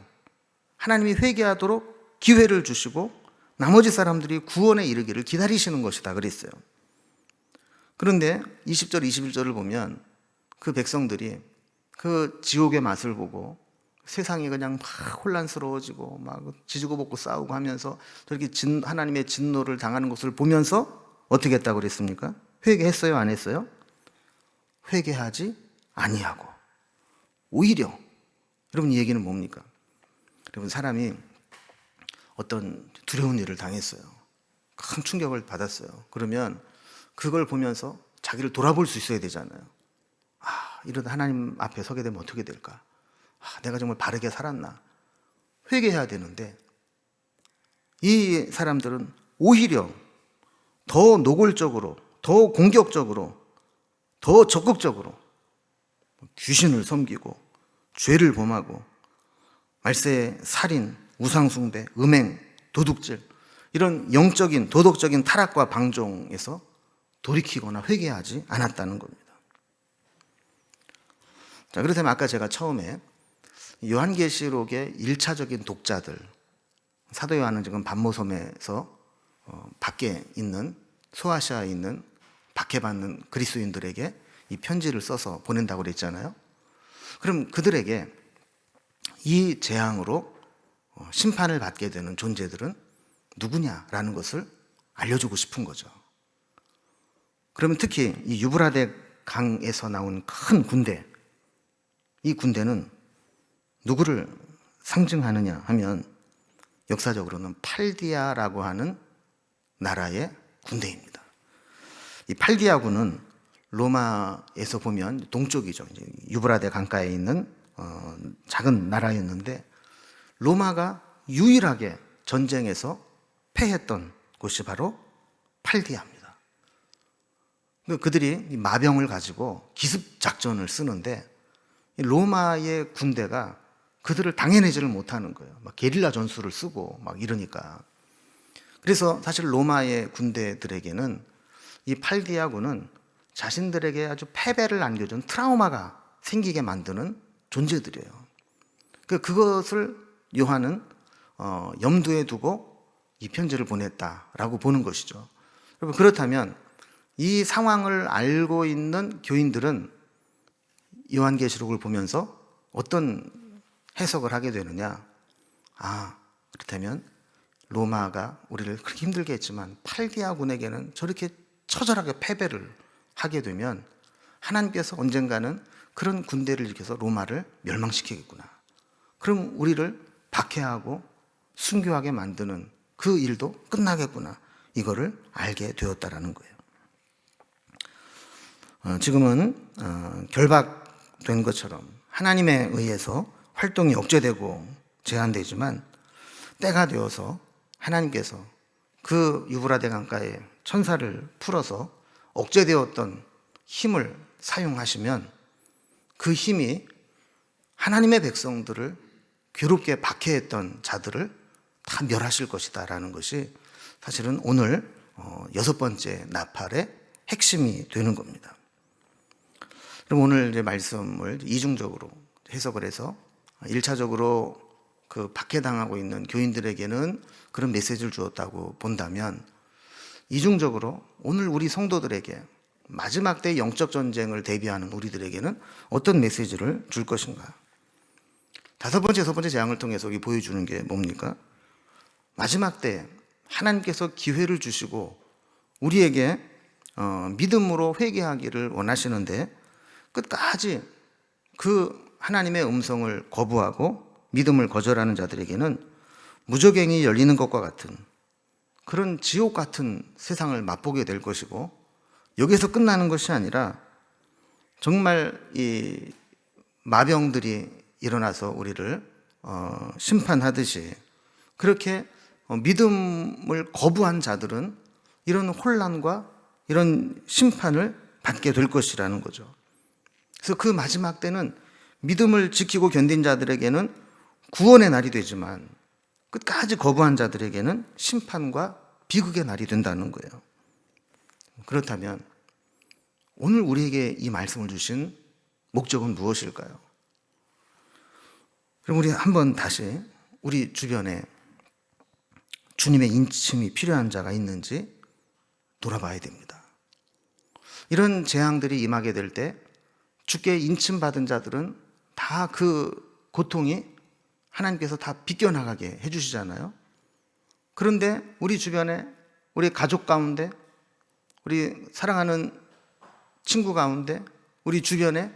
하나님이 회개하도록 기회를 주시고 나머지 사람들이 구원에 이르기를 기다리시는 것이다 그랬어요. 그런데 20절, 21절을 보면 그 백성들이 그 지옥의 맛을 보고 세상이 그냥 막 혼란스러워지고 막 지지고 볶고 싸우고 하면서 저렇게 하나님의 진노를 당하는 것을 보면서 어떻게 했다고 그랬습니까? 회개했어요? 안 했어요? 회개하지 아니하고 오히려, 여러분 이 얘기는 뭡니까? 여러분 사람이 어떤 두려운 일을 당했어요. 큰 충격을 받았어요. 그러면 그걸 보면서 자기를 돌아볼 수 있어야 되잖아요. 이러다 하나님 앞에 서게 되면 어떻게 될까? 내가 정말 바르게 살았나? 회개해야 되는데 이 사람들은 오히려 더 노골적으로, 더 공격적으로, 더 적극적으로 귀신을 섬기고 죄를 범하고 말세, 살인, 우상숭배, 음행, 도둑질, 이런 영적인 도덕적인 타락과 방종에서 돌이키거나 회개하지 않았다는 겁니다. 자, 그렇다면 아까 제가 처음에 요한계시록의 1차적인 독자들, 사도 요한은 지금 반모섬에서 밖에 있는, 소아시아에 있는 박해받는 그리스도인들에게 이 편지를 써서 보낸다고 그랬잖아요. 그럼 그들에게 이 재앙으로 심판을 받게 되는 존재들은 누구냐라는 것을 알려주고 싶은 거죠. 그러면 특히 이 유브라데 강에서 나온 큰 군대, 이 군대는 누구를 상징하느냐 하면 역사적으로는 팔디아라고 하는 나라의 군대입니다. 이 팔디아군은 로마에서 보면 동쪽이죠. 유브라데 강가에 있는 작은 나라였는데 로마가 유일하게 전쟁에서 패했던 곳이 바로 팔디아입니다. 그들이 마병을 가지고 기습 작전을 쓰는데 로마의 군대가 그들을 당해내지를 못하는 거예요. 막 게릴라 전술을 쓰고 막 이러니까. 그래서 사실 로마의 군대들에게는 이 팔디아군은 자신들에게 아주 패배를 안겨준 트라우마가 생기게 만드는 존재들이에요. 그것을 요한은 염두에 두고 이 편지를 보냈다라고 보는 것이죠. 여러분, 그렇다면 이 상황을 알고 있는 교인들은 요한계시록을 보면서 어떤 해석을 하게 되느냐? 그렇다면 로마가 우리를 그렇게 힘들게 했지만 팔디아군에게는 저렇게 처절하게 패배를 하게 되면 하나님께서 언젠가는 그런 군대를 일으켜서 로마를 멸망시키겠구나. 그럼 우리를 박해하고 순교하게 만드는 그 일도 끝나겠구나. 이거를 알게 되었다라는 거예요. 지금은 결박된 것처럼 하나님에 의해서 활동이 억제되고 제한되지만 때가 되어서 하나님께서 그 유브라데 강가에 천사를 풀어서 억제되었던 힘을 사용하시면 그 힘이 하나님의 백성들을 괴롭게 박해했던 자들을 다 멸하실 것이다 라는 것이 사실은 오늘 6번째 나팔의 핵심이 되는 겁니다. 그럼 오늘 이제 말씀을 이중적으로 해석을 해서 1차적으로 그 박해당하고 있는 교인들에게는 그런 메시지를 주었다고 본다면 이중적으로 오늘 우리 성도들에게 마지막 때 영적 전쟁을 대비하는 우리들에게는 어떤 메시지를 줄 것인가? 5번째, 6번째 재앙을 통해서 여기 보여주는 게 뭡니까? 마지막 때 하나님께서 기회를 주시고 우리에게 믿음으로 회개하기를 원하시는데 끝까지 그 하나님의 음성을 거부하고 믿음을 거절하는 자들에게는 무저갱이 열리는 것과 같은 그런 지옥 같은 세상을 맛보게 될 것이고, 여기서 끝나는 것이 아니라 정말 이 마병들이 일어나서 우리를 심판하듯이 그렇게 믿음을 거부한 자들은 이런 혼란과 이런 심판을 받게 될 것이라는 거죠. 그래서 그 마지막 때는 믿음을 지키고 견딘 자들에게는 구원의 날이 되지만 끝까지 거부한 자들에게는 심판과 비극의 날이 된다는 거예요. 그렇다면 오늘 우리에게 이 말씀을 주신 목적은 무엇일까요? 그럼 우리 한번 다시 우리 주변에 주님의 인침이 필요한 자가 있는지 돌아봐야 됩니다. 이런 재앙들이 임하게 될 때 주께 인침받은 자들은 다 그 고통이 하나님께서 다 비껴나가게 해주시잖아요. 그런데 우리 주변에, 우리 가족 가운데, 우리 사랑하는 친구 가운데, 우리 주변에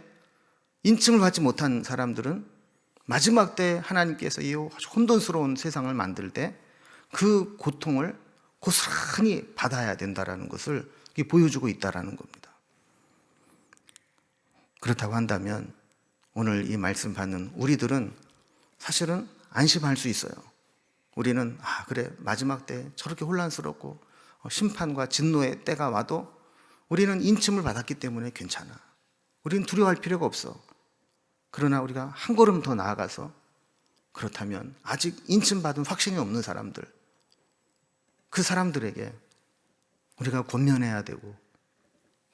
인침을 받지 못한 사람들은 마지막 때 하나님께서 이 혼돈스러운 세상을 만들 때 그 고통을 고스란히 받아야 된다라는 것을 보여주고 있다라는 겁니다. 그렇다고 한다면 오늘 이 말씀 받는 우리들은 사실은 안심할 수 있어요. 우리는 그래, 마지막 때 저렇게 혼란스럽고 심판과 진노의 때가 와도 우리는 인침을 받았기 때문에 괜찮아. 우리는 두려워할 필요가 없어. 그러나 우리가 한 걸음 더 나아가서, 그렇다면 아직 인침받은 확신이 없는 사람들, 그 사람들에게 우리가 권면해야 되고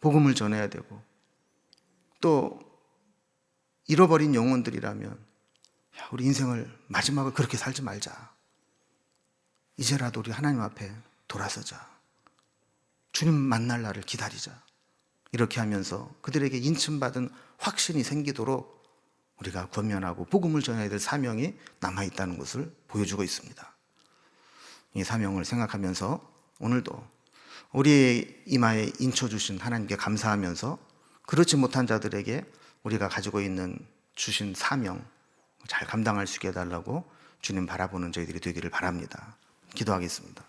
복음을 전해야 되고, 또 잃어버린 영혼들이라면 우리 인생을 마지막을 그렇게 살지 말자. 이제라도 우리 하나님 앞에 돌아서자. 주님 만날 날을 기다리자. 이렇게 하면서 그들에게 인침받은 확신이 생기도록 우리가 권면하고 복음을 전해야 될 사명이 남아있다는 것을 보여주고 있습니다. 이 사명을 생각하면서 오늘도 우리의 이마에 인쳐주신 하나님께 감사하면서 그렇지 못한 자들에게 우리가 가지고 있는 주신 사명 잘 감당할 수 있게 해달라고 주님 바라보는 저희들이 되기를 바랍니다. 기도하겠습니다.